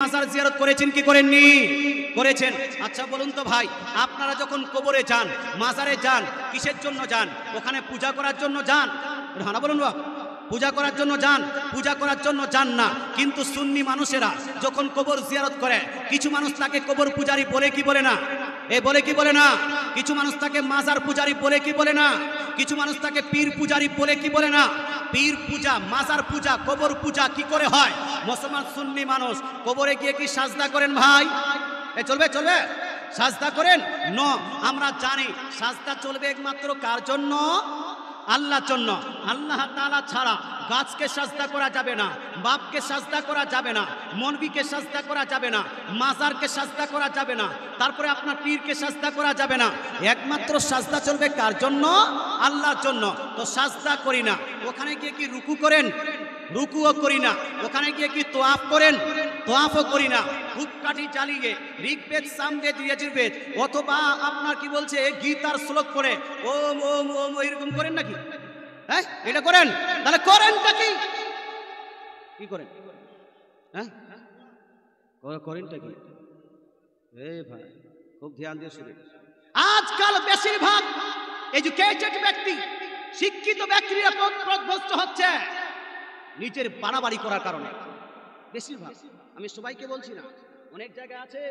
মাজার জিয়ারত করেছেন কি করেননি? করেছেন। আচ্ছা বলুন তো ভাই, আপনারা যখন কবরে যান, মাজারে যান, কিসের জন্য যান? ওখানে পূজা করার জন্য যান? হ্যাঁ বলুন বাবা, পূজা করার জন্য যান? পূজা করার জন্য যান না। কিন্তু সুন্নি মানুষেরা যখন কবর জিয়ারত করে, কিছু মানুষ তাকে কবর পূজারি বলে কি বলে না? বলে কি বলে না? কিছু মানুষ তাকে মাজার পূজারি বলে কি বলে না? কিছু মানুষ তাকে পীর পূজারি বলে কি বলে না? পীর পূজা, মাজার পূজা, কবর পূজা কি করে হয়? মুসলমান সুন্নি মানুষ কবরে গিয়ে কি সাজদা করেন ভাই? চলবে চলবে? সাজদা করেন? ন, আমরা জানি সাজদা চলবে একমাত্র কার জন্য? আল্লাহর জন্য। আল্লাহ তাআলা ছাড়া গাছকে সাজদা করা যাবে না, বাপকে সাজদা করা যাবে না, মনবিকে সাজদা করা যাবে না, মাজারকে সাজদা করা যাবে না, তারপরে আপনার পীরকে সাজদা করা যাবে না। একমাত্র সাজদা চলবে কার জন্য? আল্লাহর জন্য। তো সাজদা করি না, ওখানে গিয়ে কি রুকু করেন? রুকুও করি না। ওখানে গিয়ে কি তোয়াফ করেন? তোয়াফও করি না। ধূপকাঠি জ্বালিয়ে ঋগ্বেদ, সামবেদ, যজুর্বেদ অথবা আপনার কি বলছে গীতার শ্লোক পড়ে ওম ওম ওম এরকম করেন নাকি? হ্যাঁ, এটা করেন? তাহলে করেনটা কি? কি করেন? হ্যাঁ, করেনটা কি? ভাই খুব ধ্যান দিয়ে শুনে। আজকাল বেশিরভাগ এডুকেটেড ব্যক্তি, শিক্ষিত ব্যক্তিরা পথভ্রষ্ট হচ্ছে নিজের বাড়াবাড়ি করার কারণে। বেশিরভাগ, আমি সবাইকে বলছি না, অনেক জায়গায় আছে,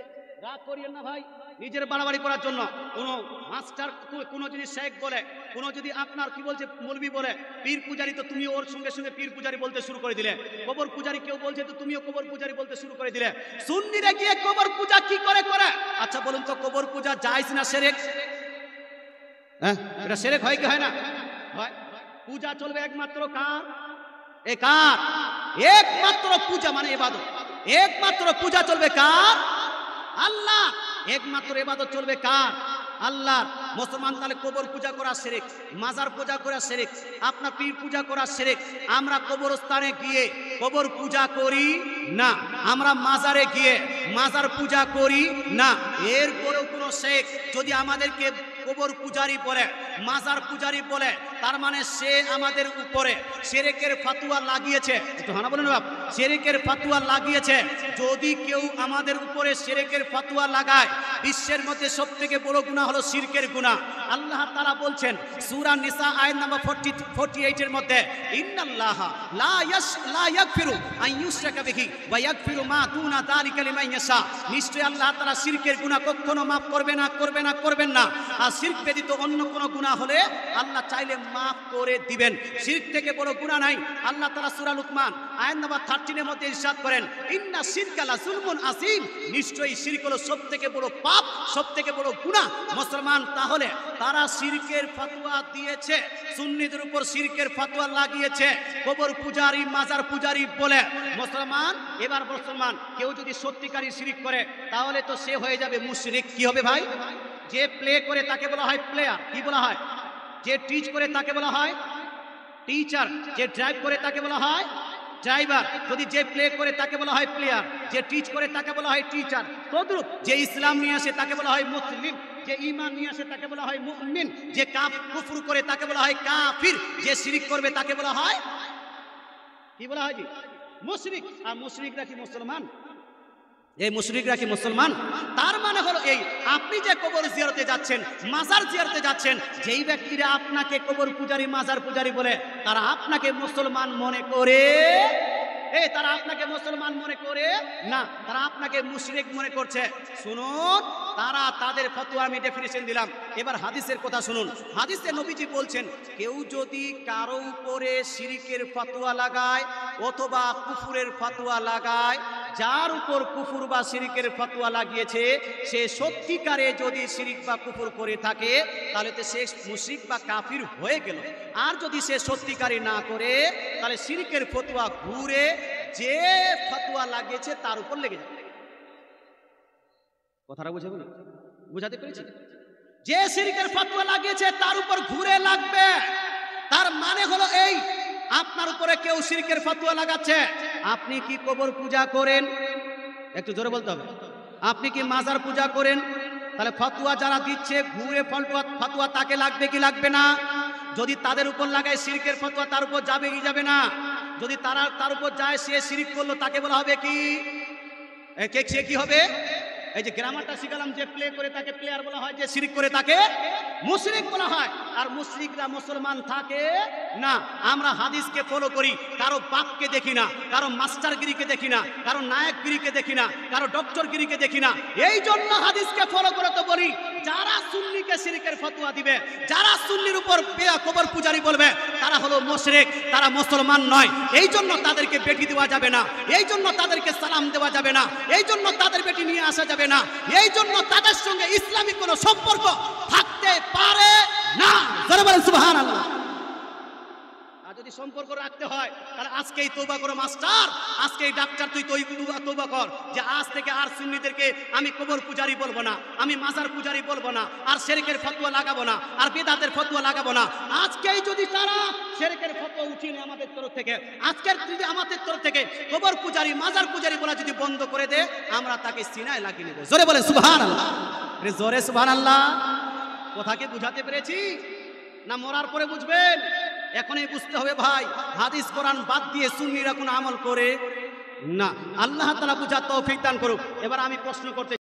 রাগ করিয়েন না ভাই, নিজের বাড়াবাড়ি করার জন্য কোনো মাস্টার, কোনো যদি শেখ বলে, কোনো যদি আপনার কি বলছে মৌলবি বলে পীর পূজারি, তো তুমি ওর সঙ্গে সঙ্গে পীর পূজারি বলতে শুরু করে দিলে। কবর পূজারি কেউ বলছে তো তুমিও কবর পূজারি বলতে শুরু করে দিলে। সুন্নিরা গিয়ে কবর পূজা কি করে করে? আচ্ছা বলুন তো, কবর পূজা জায়েজ না শিরক? হ্যাঁ, এটা শিরক হয় কি হয় না? হয়। পূজা চলবে একমাত্র কার? কার? একমাত্র পূজা মানে ইবাদত, একমাত্র পূজা চলবে কার? আল্লাহ। একমাত্র ইবাদত চলবে কার? আল্লাহ। মুসলমান তাহলে কবর পূজা করা শিরক, মাজার পূজা করা শিরক, আপনার পীর পূজা করা শিরক। আমরা কবরস্থানে গিয়ে কবর পূজা করি না, আমরা মাজারে গিয়ে মাজার পূজা করি না। এরপরেও কোনো শেখ যদি আমাদেরকে কবর পূজারি বলে, মাজার পূজারি বলে, তার মানে সে আমাদের উপরে শিরকের ফাতুয়া লাগিয়েছে। একটু হানা বলেন বাপ, শিরকের ফাতুয়া লাগিয়েছে। যদি কেউ আমাদের উপরে শিরকের ফাতুয়া লাগায়, বিশ্বের মধ্যে সবথেকে বড় গুনাহ হলো শিরকের গুনাহ। আল্লাহ তাআলা বলছেন সূরা নিসা আয়াত নাম্বার 48 এর মধ্যে, ইন্নাল্লাহা লা ইয়াগফিরু আন ইউশরাকা বিহি ওয়া ইয়াগফিরু মা দুনা যালিকা লিমান ইয়াশা। নিশ্চয়ই আল্লাহ তাআলা শিরকের গুনাহ কখনো maaf করবেন না। আর শিরক ব্যতীত অন্য কোন গুনাহ হলে আল্লাহ চাইলে maaf করে দিবেন। শিরক থেকে বড় গুনাহ নাই। আল্লাহ তাআলা সূরা লুকমান আয়াত নাম্বার 13 এর মধ্যে ইরশাদ করেন, ইন্না শিরকা লা যুলমুন আযীম। নিশ্চয়ই শিরক হলো সবথেকে বড় পাপ, সবথেকে বড় গুনাহ। মুসলমান তাহলে তারা শিরকের ফাতোয়া দিয়েছে, সুন্নিদের উপর শিরকের ফাতোয়া লাগিয়েছে, কবর পূজারি, মাজার পূজারি বলে। মুসলমান, এবার মুসলমান কেউ যদি সত্যিকারী শিরক করে তাহলে তো সে হয়ে যাবে মুশরিক। কি হবে ভাই? যে প্লে করে তাকে বলা হয় প্লেয়ার, কি বলা হয়? যে টিচ করে তাকে বলা হয় টিচার, যে ড্রাইভ করে তাকে বলা হয় ড্রাইভার। যদি যে প্লে করে তাকে বলা হয় প্লেয়ার, যে টিচ করে তাকে বলা হয় টিচার। তদ্রূপ যে ইসলাম নিয়ে আসে তাকে বলা হয় মুসলিম, যে ঈমান নিয়ে আসে তাকে বলা হয় মুমিন, যে কুফর করে তাকে বলা হয় কাফির, যে শিরক করবে তাকে বলা হয় কি বলা হয়? জি, মুশরিক। আর মুশরিকরা কি মুসলমান? এই মুশরিকরা কি মুসলমান? তার মানে হলো এই, আপনি যে কবর জিয়ারতে যাচ্ছেন, মাজার জিয়ারতে যাচ্ছেন, যেই ব্যক্তিরা আপনাকে কবর পূজারি, মাজার পূজারি বলে, তারা আপনাকে মুসলমান মনে করে, তারা আপনাকে মুসলমান মনে করে না, তারা আপনাকে মুশরিক মনে করছে। শুনুন, তারা তাদের ফতোয়া আমি ডেফিনিশন দিলাম। এবার হাদিসের কথা শুনুন। হাদিসে নবীজি বলছেন, কেউ যদি কারো উপরে শিরকের ফতোয়া লাগায় অথবা কুফুরের ফতোয়া লাগায়, যার উপর কুফুর বা শিরকের ফতোয়া লাগিয়েছে সে সত্যিকারে যদি শিরক বা কুফুর করে থাকে তাহলে তো সে মুশরিক বা কাফির হয়ে গেল। আর যদি সে সত্যিকারী না করে তাহলে শিরকের ফতোয়া ঘুরে যে ফতোয়া লাগিয়েছে তার উপর লেগে যাবে। কথাটা বুঝে বলুন, বুঝাতে পেরেছি? যে শিরকের ফতোয়া লাগিয়েছে তার উপর ঘুরে লাগবে। তার মানে হলো এই, আপনার উপরে কেউ শিরকের ফতোয়া লাগাচ্ছে, আপনি কি কবর পূজা করেন? একটু জোরে বলতে হবে। আপনি কি মাজার পূজা করেন? তাহলে ফতোয়া যারা দিচ্ছে ঘুরে ফতোয়া তাকে লাগবে কি লাগবে না? যদি তাদের উপর লাগায় শিরকের ফতোয়া, তার উপর যাবে কি যাবে না? যদি তার উপর যায়, সে শিরক করলো, তাকে বলা হবে কি? সে কি হবে? এই যে গ্রামারটা শিখালাম, যে প্লে করে তাকে প্লেয়ার বলা হয়, যে শিরিক করে তাকে মুশরিক বলা হয়। আর মুশরিকরা মুসলমান থাকে না। আমরা হাদিসকে ফলো করি, কারো বাপকে দেখি না, কারো মাস্টারগিরিকে দেখি না, কারো নায়কগিরিকে দেখি না, কারো ডক্টরগিরিকে দেখি না। এই জন্য হাদিসকে ফলো করে তো বলি, যারা সুন্নিকে শিরিকের ফতোয়া দিবে, যারা সুন্নির উপর কবর পূজারি বলবে, তারা হলো মুশরিক, তারা মুসলমান নয়। এই জন্য তাদেরকে বেটি দেওয়া যাবে না, এই জন্য তাদেরকে সালাম দেওয়া যাবে না, এই জন্য তাদের বেটি নিয়ে আসা যাবে না, এই জন্য তাদের সঙ্গে ইসলামিক কোনো সম্পর্ক থাকতে পারে না। জোরে বলেন সুবহানাল্লাহ। আর যদি সম্পর্ক রাখতে হয়, তাহলে আজকেই তওবা করো মাস্টার, আজকেই ডাক্তার, তুই তওবা কর যে আজ থেকে আর সুন্নিদেরকে আমি কবর পূজারি বলবো না, আমি মাজার পূজারি বলবো না, আর শিরকের ফতোয়া লাগাবো না, আর বিদআতের ফতোয়া লাগাবো না। আজকেই যদি তারা শিরকের ফতোয়া উঠিয়ে নেয় আমাদের তরফ থেকে, আজকের যদি আমাদের তরফ থেকে কবর পূজারি মাজার পূজারি বলা যদি বন্ধ করে দে, আমরা তাকে সিনায় লাগিয়ে নেব। জোরে বলেন সুবহানাল্লাহ। জোরে সুবহানাল্লাহ। কথাকে বুঝাতে পেরেছি না? মরার পরে বুঝবেন? এখনই বুঝতে হবে ভাই, হাদিস কোরআন বাদ দিয়ে সুন্নিরা কোনো আমল করে না। আল্লাহ তাআলা বুঝার তৌফিক দান করুক। এবার আমি প্রশ্ন করতে